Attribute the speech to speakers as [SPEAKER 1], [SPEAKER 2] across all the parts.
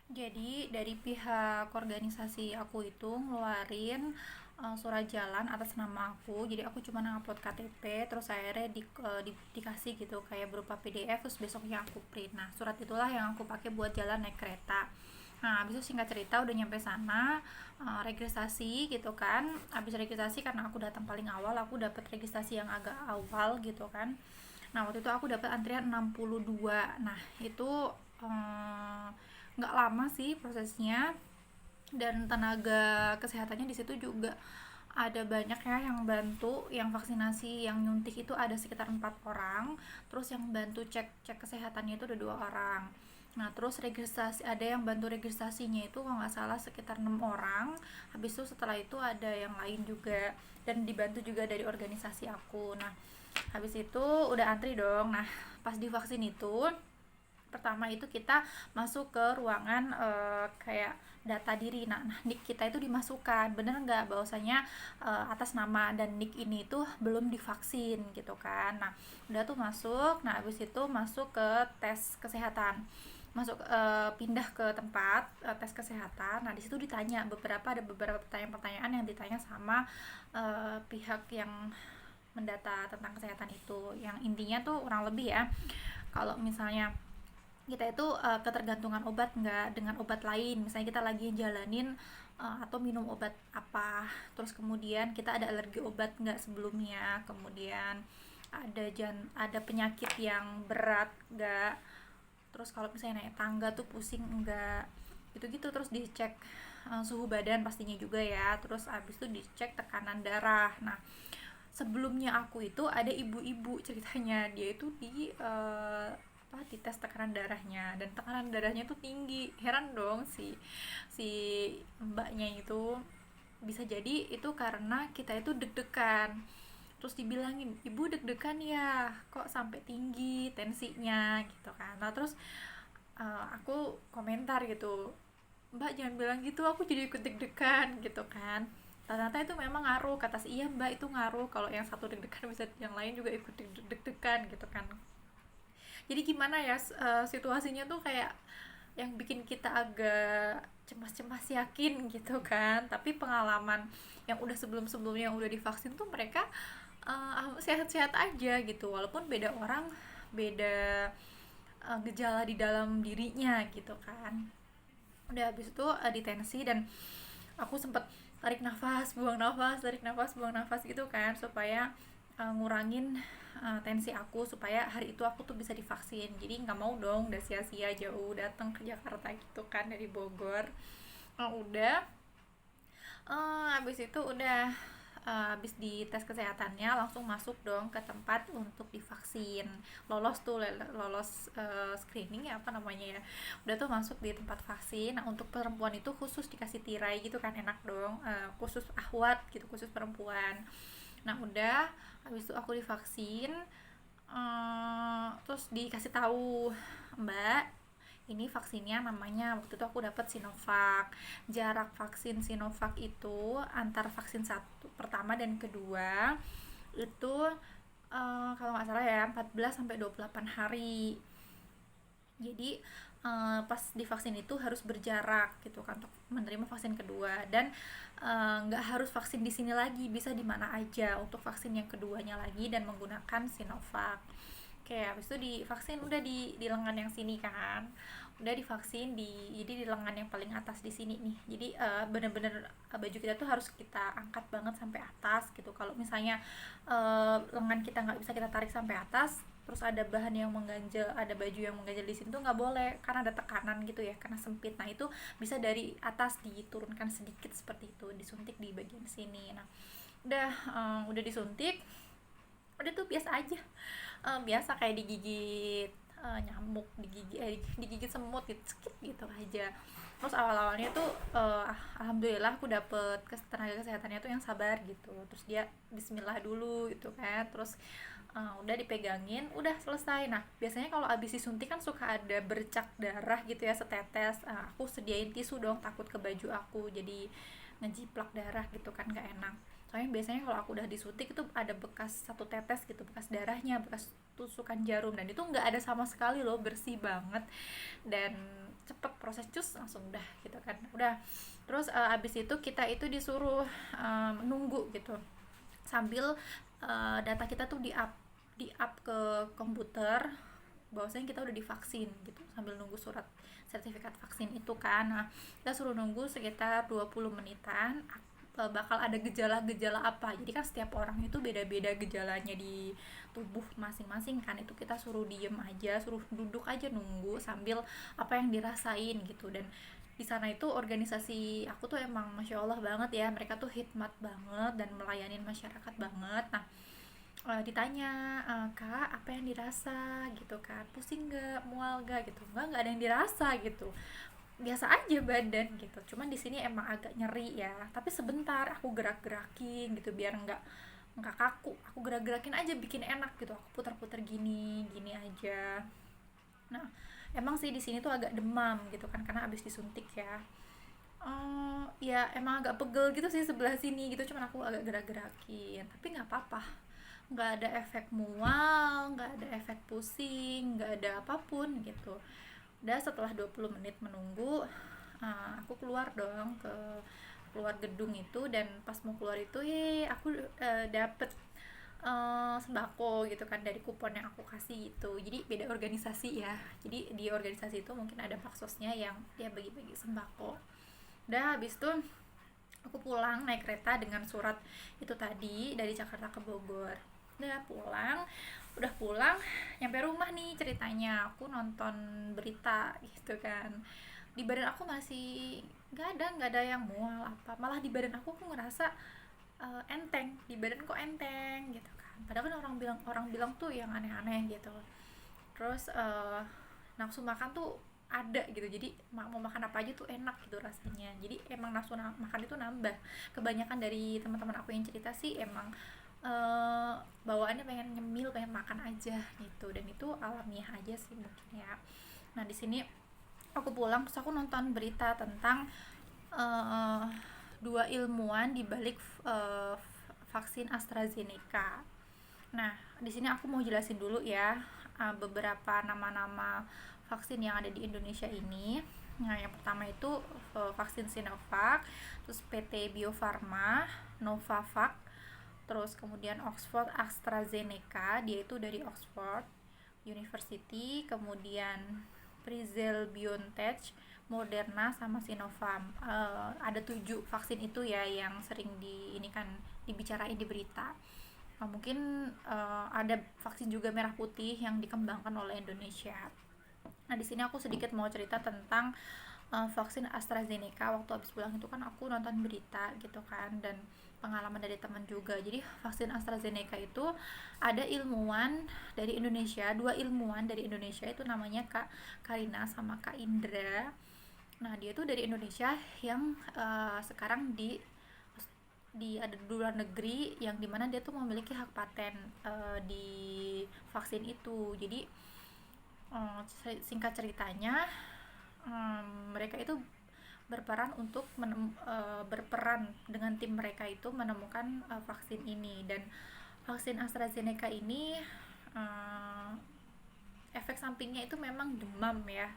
[SPEAKER 1] Jadi dari pihak organisasi aku itu ngeluarin surat jalan atas nama aku. Jadi aku cuma ngupload KTP, terus akhirnya dikasih gitu kayak berupa PDF, terus besoknya aku print. Nah, surat itulah yang aku pakai buat jalan naik kereta. Nah, habis itu singkat cerita udah nyampe sana, registrasi gitu kan. Habis registrasi karena aku datang paling awal, aku dapat registrasi yang agak awal gitu kan. Nah, waktu itu aku dapat antrian 62. Nah, itu nggak lama sih prosesnya, dan tenaga kesehatannya di situ juga ada banyak ya yang bantu. Yang vaksinasi, yang nyuntik itu ada sekitar 4 orang, terus yang bantu cek cek kesehatannya itu ada 2 orang. Nah, terus registrasi, ada yang bantu registrasinya itu kalau nggak salah sekitar 6 orang. Habis itu setelah itu ada yang lain juga, dan dibantu juga dari organisasi aku. Nah, habis itu udah antri dong. Nah, pas divaksin itu pertama itu kita masuk ke ruangan kayak data diri. Nah, nick kita itu dimasukkan, bener nggak bahwasanya atas nama dan nick ini tuh belum divaksin gitu kan. Nah, udah tuh masuk. Nah, habis itu masuk ke tes kesehatan, masuk pindah ke tempat tes kesehatan. Nah, di situ ditanya ada beberapa pertanyaan-pertanyaan yang ditanya sama pihak yang mendata tentang kesehatan itu, yang intinya tuh kurang lebih ya, kalau misalnya kita itu ketergantungan obat nggak dengan obat lain, misalnya kita lagi jalanin atau minum obat apa, terus kemudian kita ada alergi obat nggak sebelumnya, kemudian ada penyakit yang berat nggak, terus kalau misalnya naik tangga tuh pusing enggak, gitu-gitu. Terus dicek suhu badan pastinya juga ya, terus abis itu dicek tekanan darah. Nah, sebelumnya aku itu ada ibu-ibu ceritanya, dia itu di tes tekanan darahnya, dan tekanan darahnya tuh tinggi. Heran dong si si mbaknya itu, bisa jadi itu karena kita itu deg-degan. Terus dibilangin, ibu deg-degan ya, kok sampai tinggi tensinya gitu kan. Nah, terus aku komentar gitu, mbak jangan bilang gitu, aku jadi ikut deg-degan gitu kan. Ternyata itu memang ngaruh, kata si iya mbak, itu ngaruh, kalau yang satu deg-degan bisa yang lain juga ikut deg-degan gitu kan. Jadi gimana ya, situasinya tuh kayak yang bikin kita agak cemas-cemas yakin gitu kan. Tapi pengalaman yang udah sebelum-sebelumnya yang udah divaksin tuh mereka sehat-sehat aja gitu, walaupun beda orang, beda gejala di dalam dirinya gitu kan. Udah habis itu ditensi, dan aku sempet tarik nafas buang nafas, tarik nafas buang nafas gitu kan, supaya ngurangin tensi aku, supaya hari itu aku tuh bisa divaksin. Jadi nggak mau dong udah sia-sia jauh datang ke Jakarta gitu kan dari Bogor. Udah habis itu udah habis di tes kesehatannya langsung masuk dong ke tempat untuk divaksin. Lolos tuh, lolos screening ya, apa namanya ya, udah tuh masuk di tempat vaksin. Nah, untuk perempuan itu khusus dikasih tirai gitu kan, enak dong, khusus ahwat gitu, khusus perempuan. Nah, udah habis itu aku divaksin. Terus dikasih tahu, mbak, ini vaksinnya namanya, waktu itu aku dapat Sinovac. Jarak vaksin Sinovac itu antar vaksin satu pertama dan kedua itu kalau nggak salah ya 14 sampai 28 hari. Jadi pas divaksin itu harus berjarak gitu kan untuk menerima vaksin kedua, dan nggak harus vaksin di sini lagi, bisa di mana aja untuk vaksin yang keduanya lagi dan menggunakan Sinovac. Oke, habis itu divaksin udah di lengan yang sini kan, udah divaksin jadi di lengan yang paling atas di sini nih. Jadi bener-bener baju kita tuh harus kita angkat banget sampai atas gitu. Kalau misalnya lengan kita nggak bisa kita tarik sampai atas, terus ada bahan yang mengganjal, ada baju yang mengganjal di sini tuh nggak boleh, karena ada tekanan gitu ya, karena sempit. Nah, itu bisa dari atas diturunkan sedikit seperti itu, disuntik di bagian sini. Nah, udah disuntik, udah tuh biasa aja. Biasa kayak digigit nyamuk, digigit semut gitu, skip gitu aja. Terus awal-awalnya tuh alhamdulillah aku dapet tenaga kesehatannya tuh yang sabar gitu. Terus dia bismillah dulu gitu kan, terus udah dipegangin, udah selesai. Nah, biasanya kalau abis disuntik kan suka ada bercak darah gitu ya, setetes. Aku sediain tisu dong, takut ke baju aku jadi ngejiplak darah gitu kan, gak enak. Soalnya biasanya kalau aku udah disuntik itu ada bekas satu tetes gitu, bekas darahnya, bekas tusukan jarum, dan itu nggak ada sama sekali loh, bersih banget. Dan cepet proses cus langsung udah gitu kan, udah. Terus abis itu kita itu disuruh menunggu gitu sambil data kita tuh di up ke komputer bahwasanya kita udah divaksin gitu, sambil nunggu surat sertifikat vaksin itu kan. Nah, kita suruh nunggu sekitar 20 menitan bakal ada gejala-gejala apa. Jadi kan setiap orang itu beda-beda gejalanya di tubuh masing-masing kan. Itu kita suruh diem aja, suruh duduk aja nunggu sambil apa yang dirasain gitu. Dan di sana itu organisasi aku tuh emang masya Allah banget ya, mereka tuh hikmat banget dan melayani masyarakat banget. Nah, ditanya, kak apa yang dirasa gitu kan, pusing nggak, mual nggak gitu, nggak ada yang dirasa gitu, biasa aja badan gitu, cuman di sini emang agak nyeri ya, tapi sebentar aku gerak-gerakin gitu biar nggak kaku, aku gerak-gerakin aja bikin enak gitu, aku putar-putar gini gini aja. Nah, emang sih di sini tuh agak demam gitu kan karena abis disuntik ya. Ya emang agak pegel gitu sih sebelah sini gitu, cuman aku agak gerak-gerakin, tapi nggak apa-apa, nggak ada efek mual, nggak ada efek pusing, nggak ada apapun gitu. Udah setelah 20 menit menunggu, aku keluar dong ke keluar gedung itu, dan pas mau keluar itu aku dapet sembako gitu kan dari kupon yang aku kasih itu. Jadi beda organisasi ya, jadi di organisasi itu mungkin ada paksosnya yang dia bagi-bagi sembako. Udah habis itu aku pulang naik kereta dengan surat itu tadi dari Jakarta ke Bogor. Udah pulang nyampe rumah nih, ceritanya aku nonton berita gitu kan, di badan aku masih nggak ada yang mual apa, malah di badan aku ngerasa enteng, di badan kok enteng gitu kan, padahal kan orang bilang tuh yang aneh-aneh gitu. Terus nafsu makan tuh ada gitu, jadi mau makan apa aja tuh enak gitu rasanya, jadi emang nafsu makan itu nambah. Kebanyakan dari teman-teman aku yang cerita sih emang bawaannya pengen nyemil, pengen makan aja gitu, dan itu alamiah aja sih mungkin ya. Nah di sini aku pulang terus aku nonton berita tentang uh, dua ilmuwan di balik vaksin AstraZeneca. Nah di sini aku mau jelasin dulu ya beberapa nama-nama vaksin yang ada di Indonesia ini. Nah, yang pertama itu vaksin Sinovac, terus PT Bio Farma, Novavax, terus kemudian Oxford AstraZeneca, dia itu dari Oxford University, kemudian Pfizer BioNTech, Moderna, sama Sinovac. Ada 7 vaksin itu ya yang sering dibicarain di berita. Mungkin ada vaksin juga merah putih yang dikembangkan oleh Indonesia. Nah di sini aku sedikit mau cerita tentang vaksin AstraZeneca. Waktu habis pulang itu kan aku nonton berita gitu kan, dan pengalaman dari teman juga. Jadi vaksin AstraZeneca itu ada ilmuwan dari Indonesia, 2 ilmuwan dari Indonesia, itu namanya Kak Karina sama Kak Indra. Nah dia tuh dari Indonesia yang sekarang di ada di luar negeri, yang dimana dia tuh memiliki hak paten di vaksin itu. Jadi singkat ceritanya, mereka itu berperan dengan tim mereka itu menemukan vaksin ini. Dan vaksin AstraZeneca ini efek sampingnya itu memang demam ya,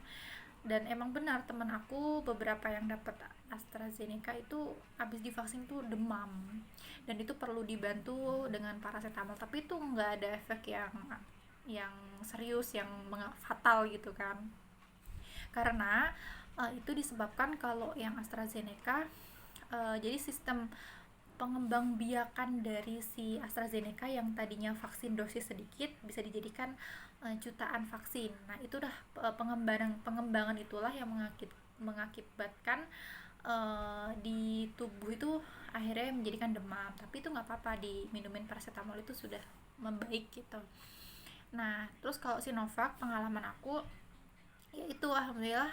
[SPEAKER 1] dan emang benar teman aku beberapa yang dapat AstraZeneca itu habis divaksin tuh demam, dan itu perlu dibantu dengan paracetamol, tapi itu nggak ada efek yang serius, yang fatal gitu kan. Karena itu disebabkan kalau yang AstraZeneca, jadi sistem pengembang biakan dari si AstraZeneca yang tadinya vaksin dosis sedikit bisa dijadikan jutaan vaksin. Nah itu udah pengembangan itulah yang mengakibatkan di tubuh itu akhirnya menjadikan demam, tapi itu nggak apa-apa, diminumin paracetamol itu sudah membaik gitu. Nah terus kalau Sinovac, pengalaman aku ya itu alhamdulillah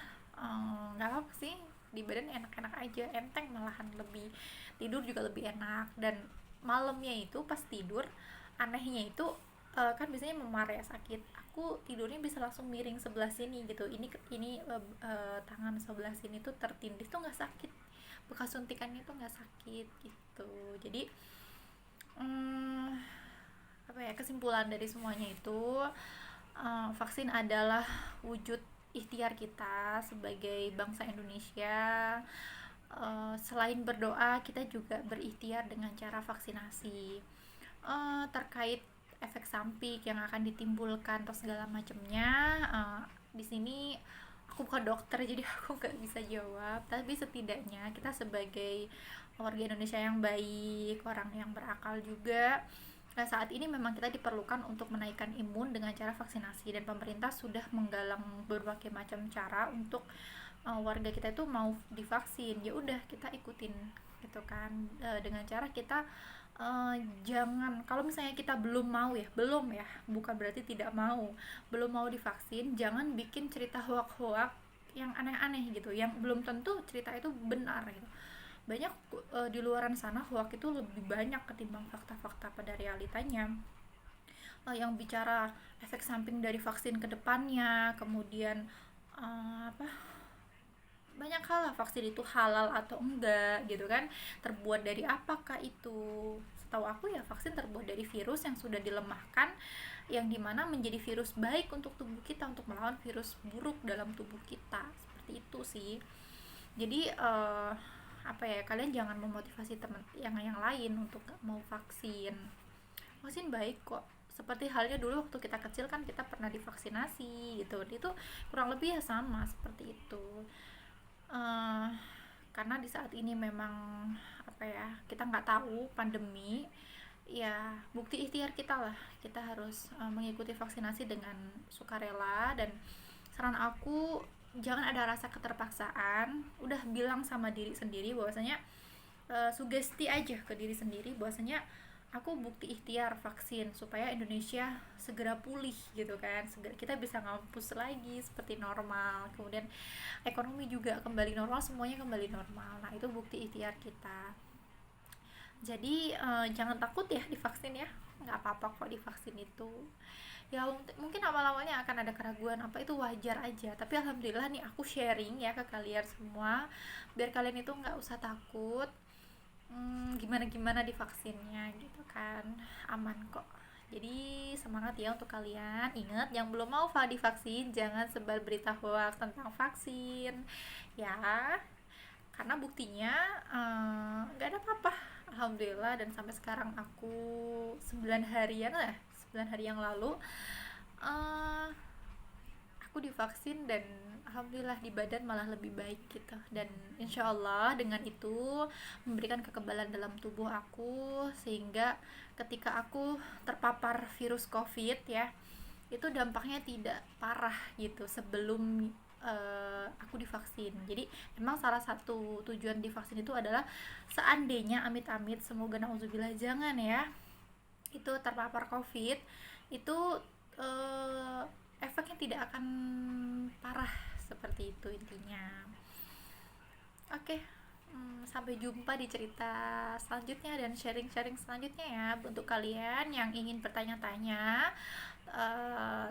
[SPEAKER 1] nggak apa-apa sih, di badan enak-enak aja, enteng, malahan lebih tidur juga lebih enak. Dan malamnya itu pas tidur, anehnya itu kan biasanya memar ya, sakit, aku tidurnya bisa langsung miring sebelah sini gitu, ini tangan sebelah sini tuh tertindih tuh nggak sakit, bekas suntikannya tuh nggak sakit gitu. Jadi apa ya, kesimpulan dari semuanya itu vaksin adalah wujud ikhtiar kita sebagai bangsa Indonesia. Selain berdoa, kita juga berikhtiar dengan cara vaksinasi. Terkait efek samping yang akan ditimbulkan atau segala macamnya, di sini aku bukan dokter jadi aku nggak bisa jawab, tapi setidaknya kita sebagai warga Indonesia yang baik, orang yang berakal juga, nah saat ini memang kita diperlukan untuk menaikkan imun dengan cara vaksinasi, dan pemerintah sudah menggalang berbagai macam cara untuk warga kita itu mau divaksin. Ya udah kita ikutin gitu kan, dengan cara kita jangan, kalau misalnya kita belum mau ya, belum ya, bukan berarti tidak mau, belum mau divaksin, jangan bikin cerita hoak-hoak yang aneh-aneh gitu, yang belum tentu cerita itu benar gitu. Banyak di luaran sana hoak itu lebih banyak ketimbang fakta-fakta pada realitanya. Yang bicara efek samping dari vaksin ke depannya, kemudian apa, banyak hal lah, vaksin itu halal atau enggak gitu kan, terbuat dari apakah itu. Setahu aku ya vaksin terbuat dari virus yang sudah dilemahkan, yang dimana menjadi virus baik untuk tubuh kita, untuk melawan virus buruk dalam tubuh kita, seperti itu sih. Jadi apa ya, kalian jangan memotivasi teman yang lain untuk mau vaksin. Vaksin baik kok, seperti halnya dulu waktu kita kecil kan kita pernah divaksinasi gitu, itu kurang lebih ya sama seperti itu. uh, karena di saat ini memang apa ya, kita nggak tahu pandemi, ya bukti ikhtiar kita lah, kita harus mengikuti vaksinasi dengan sukarela. Dan saran aku, jangan ada rasa keterpaksaan, udah bilang sama diri sendiri bahwasanya sugesti aja ke diri sendiri bahwasanya aku bukti ikhtiar vaksin supaya Indonesia segera pulih gitu kan, segera kita bisa ngampus lagi seperti normal, kemudian ekonomi juga kembali normal, semuanya kembali normal. Nah itu bukti ikhtiar kita. Jadi jangan takut ya divaksin ya, nggak apa-apa kok divaksin itu. Ya mungkin awal-awalnya akan ada keraguan, apa itu wajar aja, tapi alhamdulillah nih aku sharing ya ke kalian semua biar kalian itu nggak usah takut. Gimana-gimana divaksinnya gitu kan, aman kok. Jadi semangat ya untuk kalian. Ingat, yang belum mau divaksin jangan sebar berita hoax tentang vaksin ya, karena buktinya nggak ada apa-apa, alhamdulillah. Dan sampai sekarang aku 9 harian lah, 9 hari yang lalu eh, aku divaksin, dan alhamdulillah di badan malah lebih baik gitu. Dan insya Allah dengan itu memberikan kekebalan dalam tubuh aku, sehingga ketika aku terpapar virus COVID ya, itu dampaknya tidak parah gitu sebelum aku divaksin. Jadi emang salah satu tujuan divaksin itu adalah seandainya amit-amit, semoga nauzubillah jangan ya, itu terpapar COVID, itu uh, efeknya tidak akan parah, seperti itu intinya. Oke, sampai jumpa di cerita selanjutnya dan sharing-sharing selanjutnya ya. Untuk kalian yang ingin bertanya-tanya uh,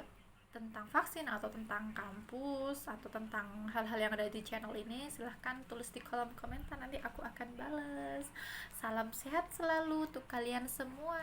[SPEAKER 1] tentang vaksin atau tentang kampus atau tentang hal-hal yang ada di channel ini, silahkan tulis di kolom komentar, nanti aku akan balas. Salam sehat selalu untuk kalian semua.